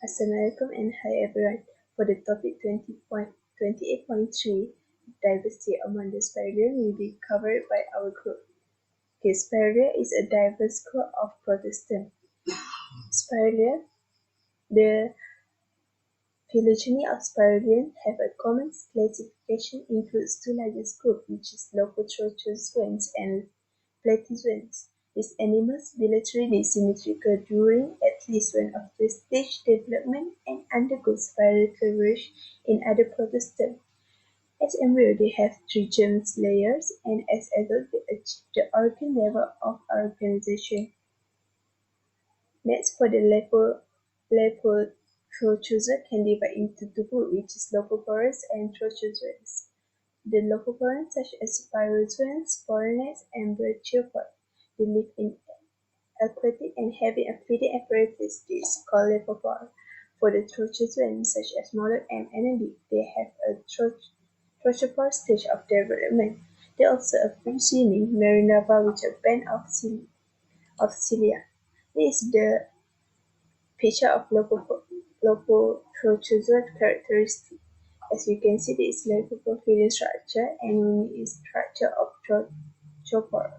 Assalamualaikum and hi everyone. For the topic 28.3, diversity among the Spiralians will be covered by our group. Okay, Spiralia is a diverse group of Protestant. Spiralia, the phylogeny of Spiralians have a common classification includes two largest groups, which is Lophotrochozoans and Platyzoans. These animals bilaterally symmetrical during at least one of the stage development and undergo spiral cleavage in other protostomes. As embryo, they have three germ layers, and as adults, they achieve the organ level of organization. Next, for the Lophotrochozoa can divide into two groups, which is Lophophorans and Trochozoans. The Lophophorans, such as Spirozoans, Sporanates, and Brachiopods, they live in aquatic and having a feeding apparatus is called Lophophore. For the Trochozoans, such as mollusk and annelid, they have a trochophore stage of development. They also have free-swimming marine larvae with a band of cilia. This is the picture of Lophotrochozoa characteristic. As you can see, this is Lophophore structure and unique structure of trochophore.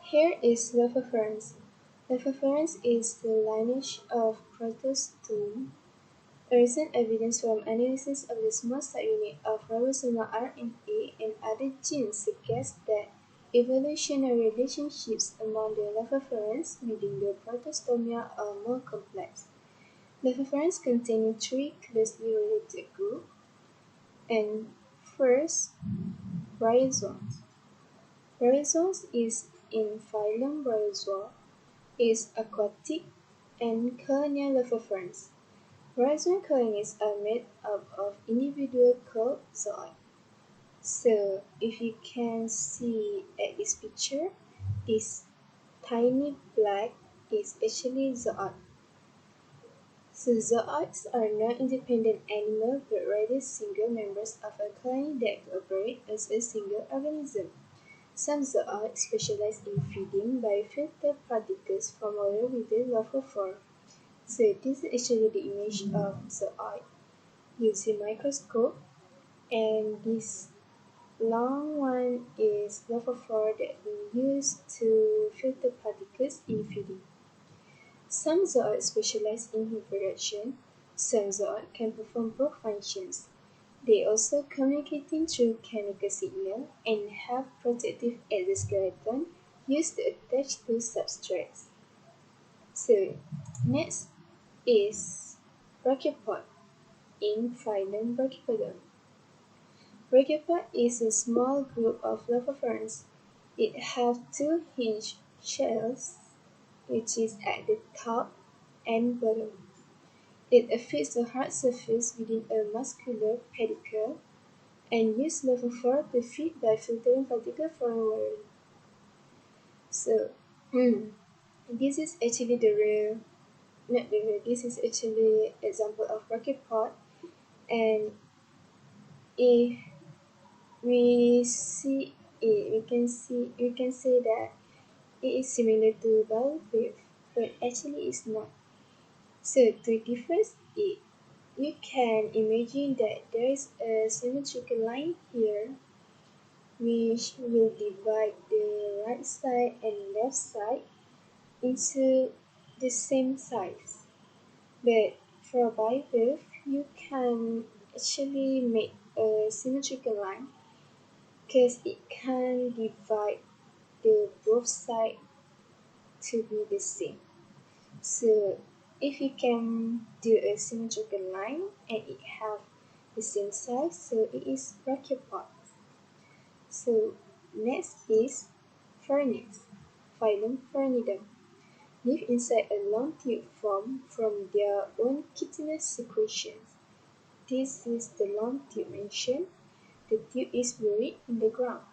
Here is Lophophorans. Lophophorans is the lineage of protostome. A recent evidence from analysis of the small subunit of ribosomal RNA and other genes suggests that evolutionary relationships among the Lophophorans within the protostomia are more complex. Lophophorans contain three closely related groups, and first, bryozoans. Bryozoans is in phylum Bryozoa, is aquatic and colonial Lophophorans. Bryozoan colonies are made up of individual curved zooids. So if you can see at this picture, this tiny black is actually zooid. So zooids are not independent animals but rather single members of a colony that cooperate as a single organism. Some zooids specialize in feeding biofilter particles from water with the lophophore. So this is actually the image of zooid using microscope, and this long one is lophophore that we use to filter particles in feeding. Some zooids specialize in reproduction. Some zooids can perform both functions. They also communicating through chemical signal and have protective exoskeleton used to attach to substrates. So next is brachiopod in phylum Brachipodum. Brachiopod is a small group of Lophophorans. It has two hinged shells, which is at the top and bottom. It affects the hard surface within a muscular pedicle and uses lophophore to feed by filtering particles from water. So, this is actually this is actually example of brachipod, and if we see it, we can say that it is similar to bivalve, but actually it's not. So to difference it, you can imagine that there is a symmetrical line here which will divide the right side and left side into the same size. But for bivalve, you can actually make a symmetrical line because it can divide the both sides to be the same. So if you can do a symmetrical line and it have the same size, so it is brachiopod. So next is Pharynx, phylum Pharynidum. Live inside a long tube formed from their own chitinous secretions. This is the long tube mentioned. The tube is buried in the ground.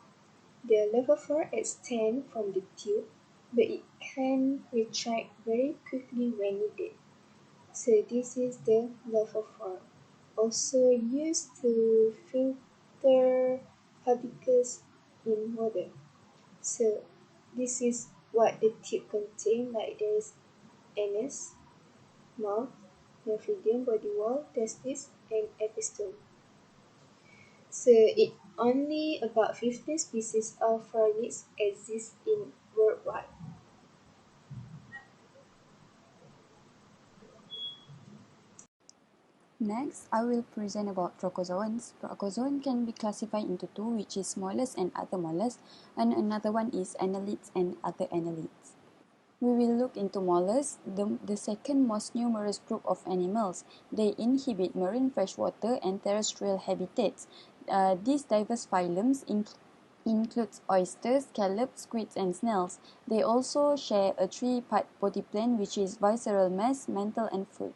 The lophophore extends from the tube, but it can retract very quickly when needed. So this is the lophophore, also used to filter particles in water. So this is what the tube contains, like there is anus, mouth, nephidium body wall, testis, and epistome. So only about 15 species of Spiralians exist in worldwide. Next, I will present about trochozoans. Trochozoan can be classified into two, which is mollusks and other mollusks, and another one is annelids and other annelids. We will look into mollusks, the second most numerous group of animals. They inhabit marine freshwater and terrestrial habitats. These diverse phylums includes oysters, scallops, squids, and snails. They also share a three-part body plan, which is visceral mass, mantle, and foot.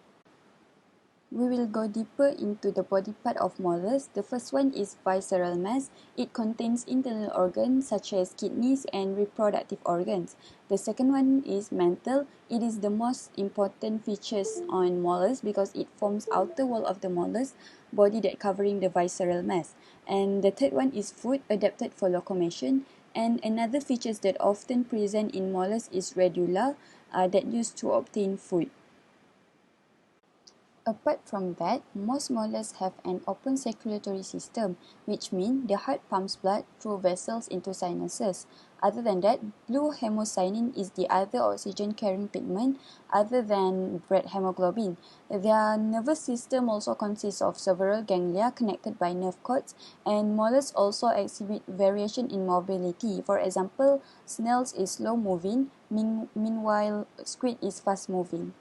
We will go deeper into the body part of mollusks. The first one is visceral mass. It contains internal organs such as kidneys and reproductive organs. The second one is mantle. It is the most important features on mollusks because it forms outer wall of the mollusk body that covering the visceral mass. And the third one is foot, adapted for locomotion. And another features that often present in mollusks is radula that used to obtain food. Apart from that, most mollusks have an open circulatory system, which means the heart pumps blood through vessels into sinuses. Other than that, blue hemocyanin is the other oxygen-carrying pigment other than red hemoglobin. Their nervous system also consists of several ganglia connected by nerve cords, and mollusks also exhibit variation in mobility. For example, snails is slow-moving, meanwhile squid is fast-moving.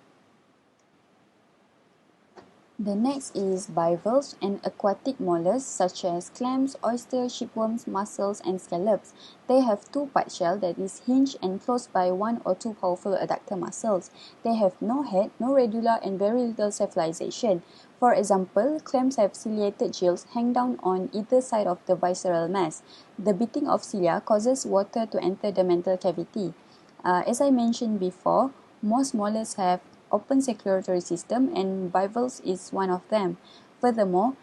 The next is bivalves and aquatic mollusks such as clams, oysters, shipworms, mussels, and scallops. They have two-part shell that is hinged and closed by one or two powerful adductor muscles. They have no head, no radula, and very little cephalization. For example, clams have ciliated gills hang down on either side of the visceral mass. The beating of cilia causes water to enter the mantle cavity. As I mentioned before, most mollusks have open circulatory system and bivalves is one of them. Furthermore,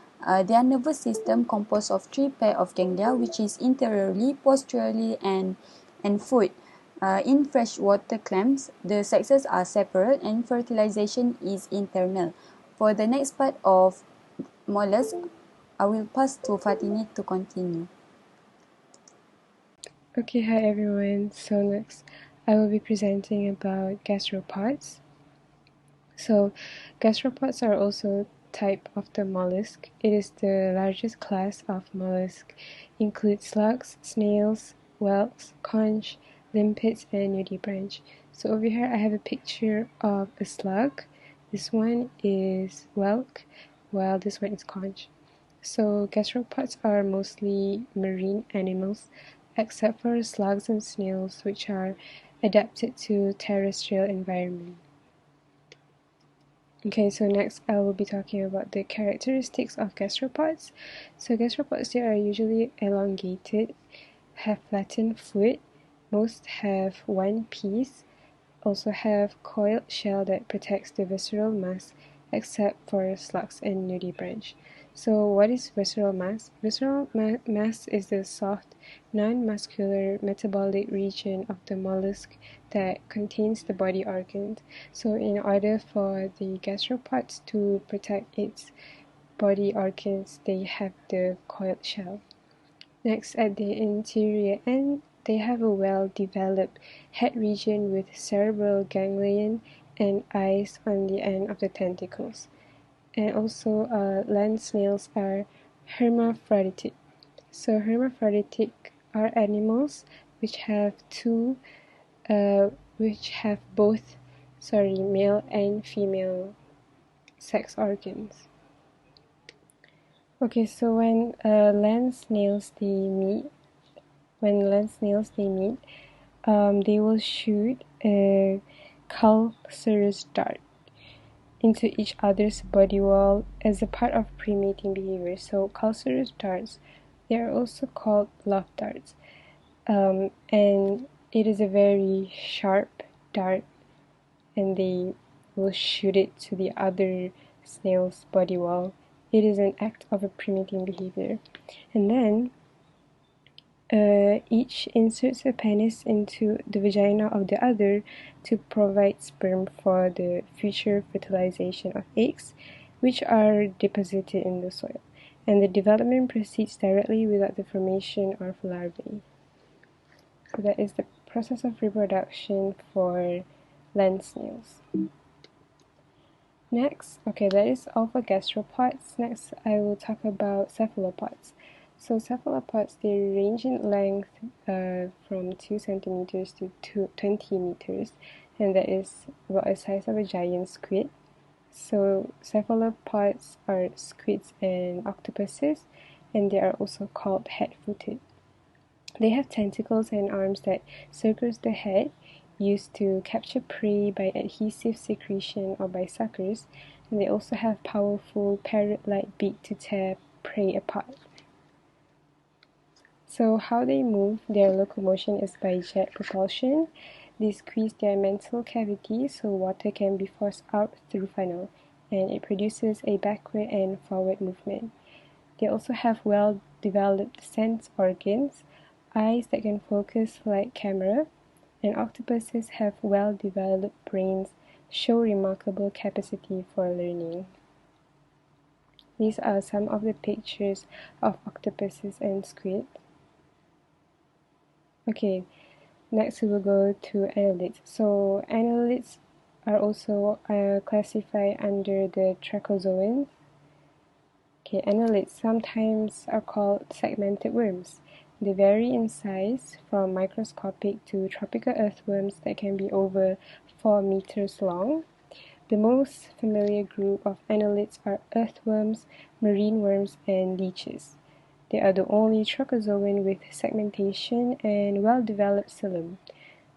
their nervous system composed of three pair of ganglia which is interiorly, posteriorly and foot. In freshwater clams, the sexes are separate and fertilization is internal. For the next part of mollusks, I will pass to Fatini to continue. Okay, hi everyone. So next, I will be presenting about gastropods. So, gastropods are also type of the mollusk. It is the largest class of mollusk. Includes slugs, snails, whelks, conch, limpets, and nudibranch. So over here, I have a picture of a slug. This one is whelk, while this one is conch. So gastropods are mostly marine animals, except for slugs and snails, which are adapted to terrestrial environment. Okay, so next I will be talking about the characteristics of gastropods. So gastropods, they are usually elongated, have flattened foot, most have one piece, also have coiled shell that protects the visceral mass, except for slugs and nudibranch. So what is visceral mass? Visceral mass is the soft, non-muscular metabolic region of the mollusk that contains the body organs. So in order for the gastropods to protect its body organs, they have the coiled shell. Next, at the interior end, they have a well-developed head region with cerebral ganglion and eyes on the end of the tentacles. And also, land snails are hermaphroditic. So hermaphroditic are animals which have both, male and female sex organs. Okay, so when land snails they meet, they will shoot a calcareous dart into each other's body wall as a part of pre-mating behavior. So calcareous darts, they are also called love darts, and it is a very sharp dart, and they will shoot it to the other snail's body wall. It is an act of a pre-mating behavior, and then Each inserts a penis into the vagina of the other to provide sperm for the future fertilization of eggs, which are deposited in the soil, and the development proceeds directly without the formation of larvae. So that is the process of reproduction for land snails. Next, okay, that is all for gastropods. Next, I will talk about cephalopods. So cephalopods, they range in length from 2 centimeters to 20 meters, and that is about the size of a giant squid. So cephalopods are squids and octopuses, and they are also called head-footed. They have tentacles and arms that circles the head, used to capture prey by adhesive secretion or by suckers, and they also have powerful parrot-like beak to tear prey apart. So how they move, their locomotion is by jet propulsion. They squeeze their mantle cavity so water can be forced out through funnel, and it produces a backward and forward movement. They also have well-developed sense organs, eyes that can focus like camera, and octopuses have well-developed brains, show remarkable capacity for learning. These are some of the pictures of octopuses and squid. Okay, next we will go to annelids. So annelids are also classified under the Trachozoans. Okay, annelids sometimes are called segmented worms. They vary in size from microscopic to tropical earthworms that can be over 4 meters long. The most familiar group of annelids are earthworms, marine worms, and leeches. They are the only trochozoan with segmentation and well-developed xylem.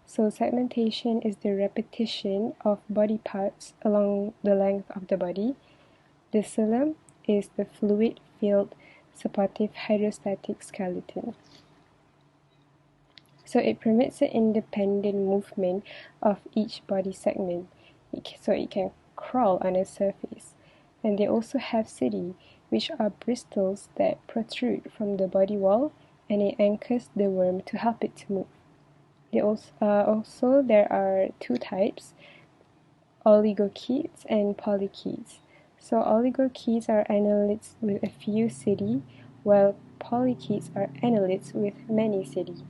So segmentation is the repetition of body parts along the length of the body. The xylem is the fluid-filled supportive hydrostatic skeleton. So it permits the independent movement of each body segment, so it can crawl on a surface. And they also have setae, which are bristles that protrude from the body wall, and it anchors the worm to help it to move. There are two types, oligochaetes and polychaetes. So oligochaetes are annelids with a few setae, while polychaetes are annelids with many setae.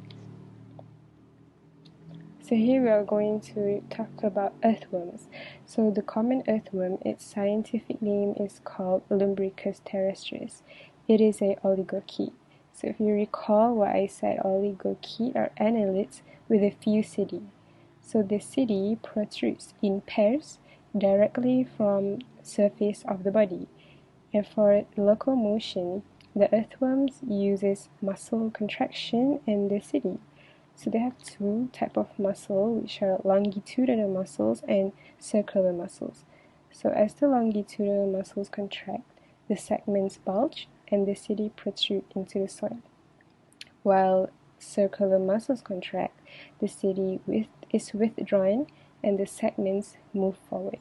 So here we are going to talk about earthworms. So the common earthworm, its scientific name is called Lumbricus terrestris. It is a oligochaete. So if you recall what I said, oligochaete are annelids with a few setae. So the setae protrudes in pairs directly from surface of the body. And for locomotion, the earthworms uses muscle contraction and the setae. So they have two types of muscle, which are longitudinal muscles and circular muscles. So as the longitudinal muscles contract, the segments bulge and the setae protrude into the soil. While circular muscles contract, the setae is withdrawn and the segments move forward.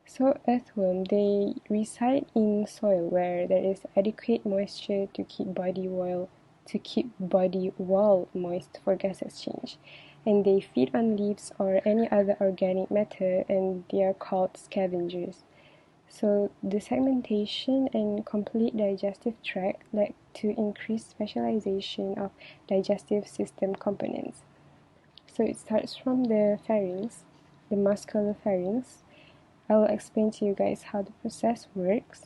So earthworm, they reside in soil where there is adequate moisture to keep body wall moist for gas exchange, and they feed on leaves or any other organic matter, and they are called scavengers. So the segmentation and complete digestive tract led to increased specialization of digestive system components. So it starts from the pharynx, the muscular pharynx. I will explain to you guys how the process works.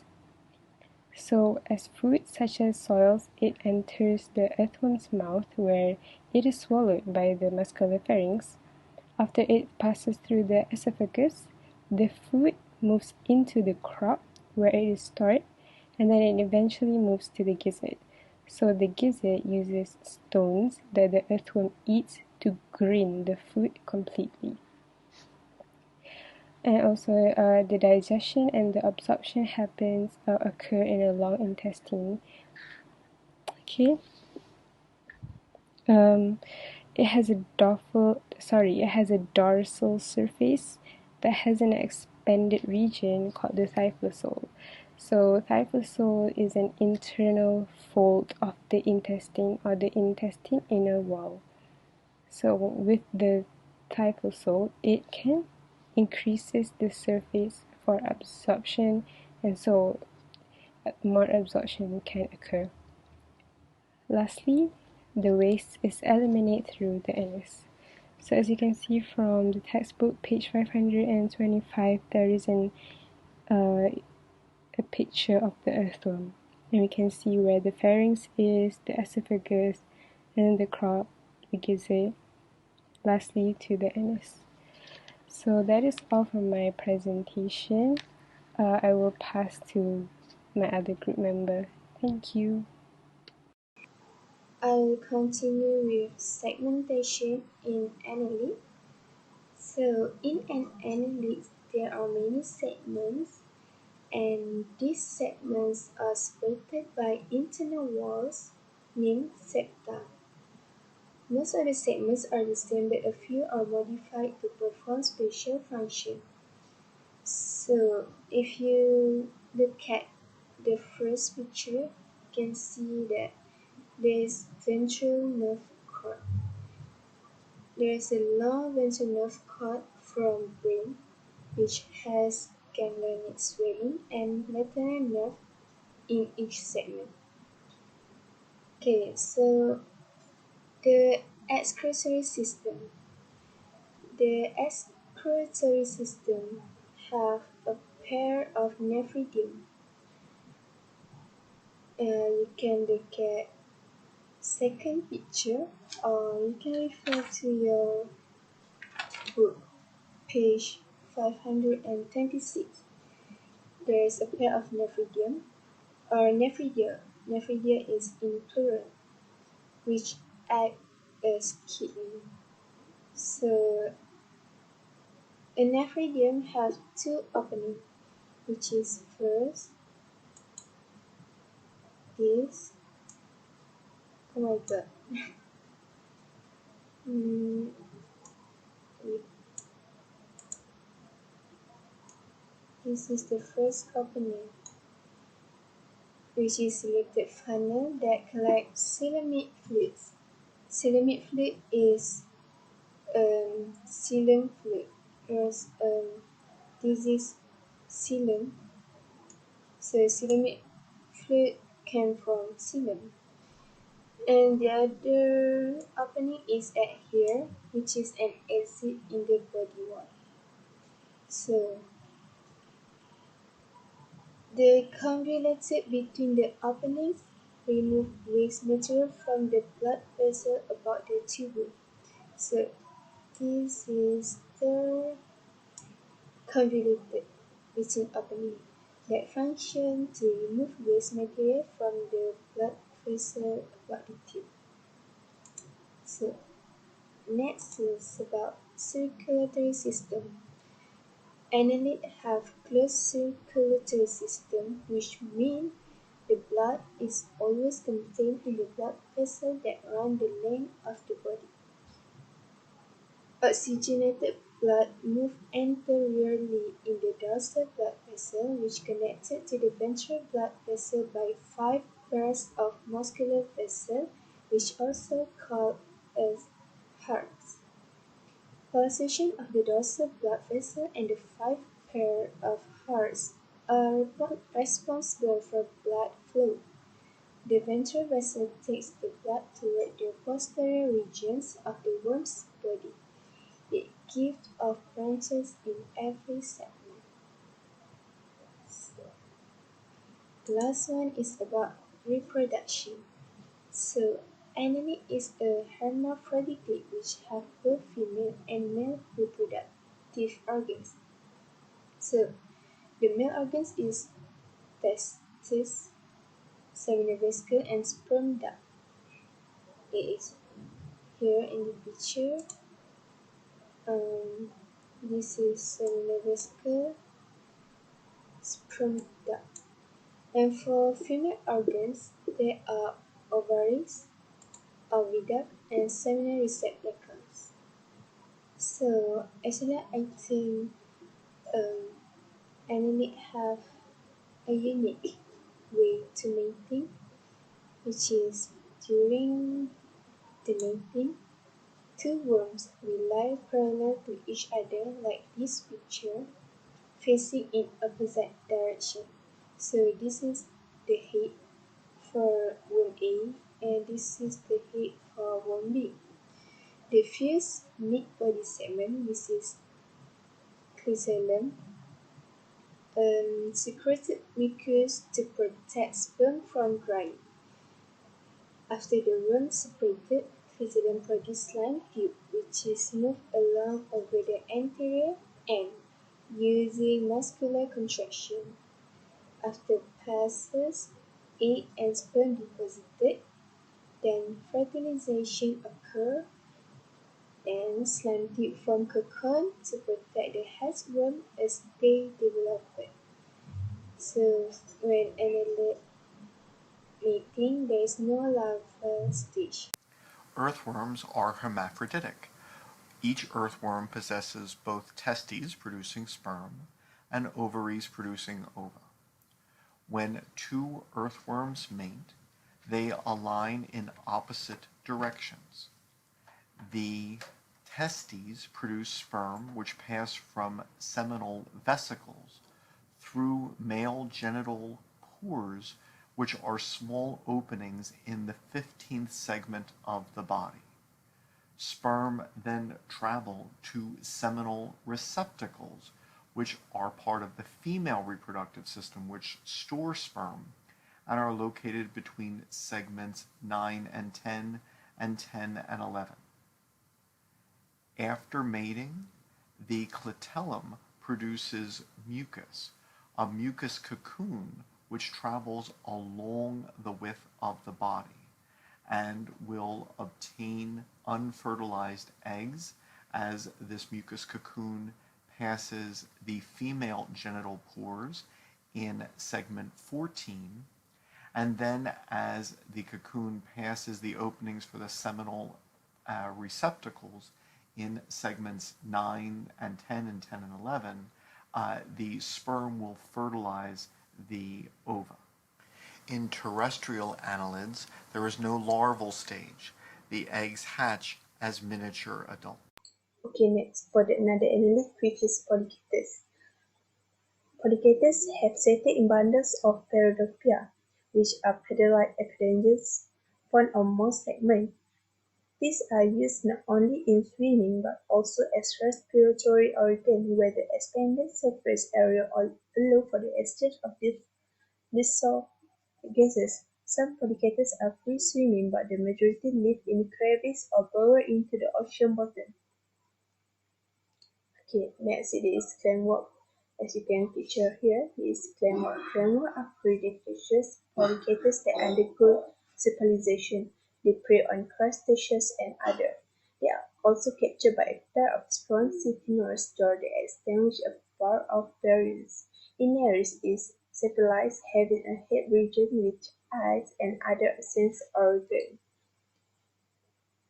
So as food such as soils, it enters the earthworm's mouth where it is swallowed by the muscular pharynx. After it passes through the esophagus, the food moves into the crop where it is stored, and then it eventually moves to the gizzard. So the gizzard uses stones that the earthworm eats to grind the food completely. And also, the digestion and the absorption occur in the long intestine. Okay. It has a dorsal surface that has an expanded region called the thyphlosoal. So thyphosole is an internal fold of the intestine or the intestine inner wall. So with the thyphosole, it can increases the surface for absorption, and so more absorption can occur. Lastly, the waste is eliminated through the anus. So as you can see from the textbook, page 525, there is a picture of the earthworm. And we can see where the pharynx is, the esophagus, and the crop, the gizzard, lastly to the anus. So that is all from my presentation. I will pass to my other group member. Thank you. I'll continue with segmentation in annelid. So in an annelid, there are many segments, and these segments are separated by internal walls named septa. Most of the segments are the same, but a few are modified to perform special function. So if you look at the first picture, you can see that there is ventral nerve cord. There is a long ventral nerve cord from brain, which has ganglionic swelling and lateral nerve in each segment. Okay, so the excretory system. The excretory system have a pair of nephridium. You can look at second picture, or you can refer to your book, page 526. There is a pair of nephridium, or nephridia. Nephridia is in plural, which act as kidney. So a nephridium has two openings, which is first this. Oh my god. Mm, this is the first opening, which is selected funnel that collects coelomic fluids. Coelomic fluid is coelom fluid, whereas this is coelom. So coelomic fluid came from coelom. And the other opening is at here, which is an exit in the body wall. So the convoluted between the openings remove waste material from the blood vessel about the tubule. So this is the convoluted between opening that function to remove waste material from the blood vessel about the tube. So next is about circulatory system. Annelids have closed circulatory system, which means the blood is always contained in the blood vessels that run the length of the body. Oxygenated blood moves anteriorly in the dorsal blood vessel, which connected to the ventral blood vessel by 5 pairs of muscular vessels, which also called as hearts. Pulsation of the dorsal blood vessel and the 5 pair of hearts are responsible for blood flow. The ventral vessel takes the blood toward the posterior regions of the worm's body. It gives off branches in every segment. So, the last one is about reproduction. So, annelid is a hermaphrodite which have both female and male reproductive organs. So, the male organs is testis, seminal vesicle, and sperm duct. It is here in the picture. This is seminal vesicle, sperm duct. And for female organs, there are ovaries, oviduct, and seminal receptacles. So actually, I think annelid have a unique way to mating, which is during the mating, two worms will lie parallel to each other like this picture, facing in opposite direction. So this is the head for worm A and this is the head for worm B. The fused mid-body segment, which is chrysalis, secreted mucus to protect sperm from drying. After the worm separated, chrysalis produce slime tube, which is moved along over the anterior end using muscular contraction. After passes, egg and sperm deposited, then fertilization occurs and slime tube form cocoon to protect the host worm as they develop. So when annelid mating, there is no larval stage. Earthworms are hermaphroditic. Each earthworm possesses both testes producing sperm and ovaries producing ova. When two earthworms mate, they align in opposite directions. The testes produce sperm which pass from seminal vesicles through male genital pores, which are small openings in the 15th segment of the body. Sperm then travel to seminal receptacles, which are part of the female reproductive system, which store sperm and are located between segments 9 and 10 and 10 and 11. After mating, the clitellum produces mucus, a mucus cocoon which travels along the width of the body and will obtain unfertilized eggs as this mucus cocoon passes the female genital pores in segment 14, and then as the cocoon passes the openings for the seminal receptacles in segments 9 and 10 and 10 and 11, the sperm will fertilize the ova. In terrestrial annelids, there is no larval stage. The eggs hatch as miniature adults. Okay, next, for another annelid, which is polychaetes. Polychaetes have setted in bundles of peridopia, which are petal-like appendages found on most segments. These are used not only in swimming but also as respiratory organs where the expanded surface area allow for the exchange of dissolved gases. Some polychaetes are free-swimming but the majority live in crevices or burrow into the ocean bottom. Okay, next it is clamworm. As you can picture here, it is clamworm. Clamworm are predaceous polychaetes that undergo spiralization. They prey on crustaceans and other. They are also captured by a pair of strong siphoners toward the extinguish a bar of barriers. Ineris is spiralized, having a head region with eyes and other sense organs.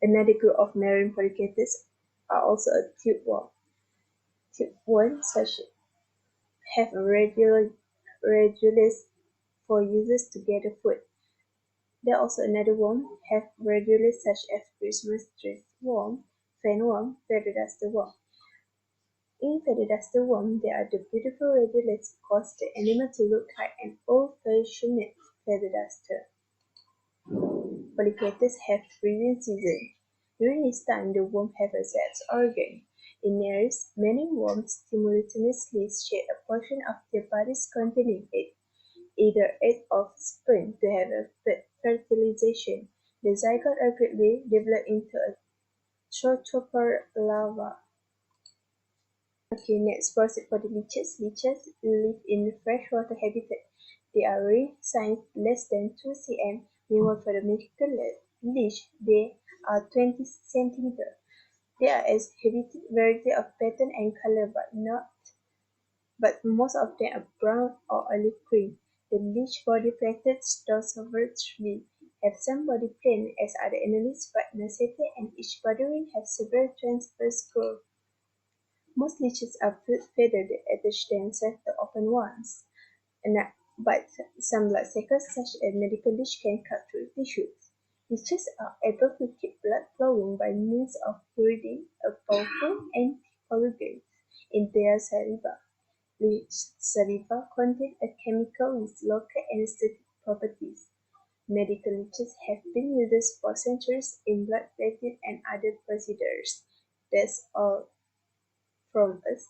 Another group of marine polychaetes are also a tube worm. One such have a radulus for users to gather food. There are also another worm have radulus such as Christmas tree worm, fanworm, feather duster worm. In feather duster worm, there are the beautiful radulus cause the animal to look like an old-fashioned feather duster. Polychaetes have breeding season. During this time, the worm have a sex organ. In Nereis, many worms simultaneously shed a portion of their bodies containing egg, either egg or sperm, to have a fertilization. The zygote rapidly develop into a trochopod larva. Okay, next proceed for the leeches. Leeches live in freshwater habitat. They are ring size less than 2 cm. Meanwhile, for the mythical leech, they are 20 cm. They are exhibited variety of pattern and color, but most of them are brown or olive green. The leech body flattened dorsovertebral have some body plan as other annelids, but nascent, and each body ring has several transverse grooves. Most leeches are feathered attach themselves to open ones. But some bloodsuckers, such as medical leech, can cut through tissues. Leeches are able to keep blood flowing by means of pyridine, a powerful anticoagulant, in their saliva. Leech saliva contains a chemical with local anesthetic properties. Medical leeches have been used for centuries in blood clotting and other procedures. That's all from us.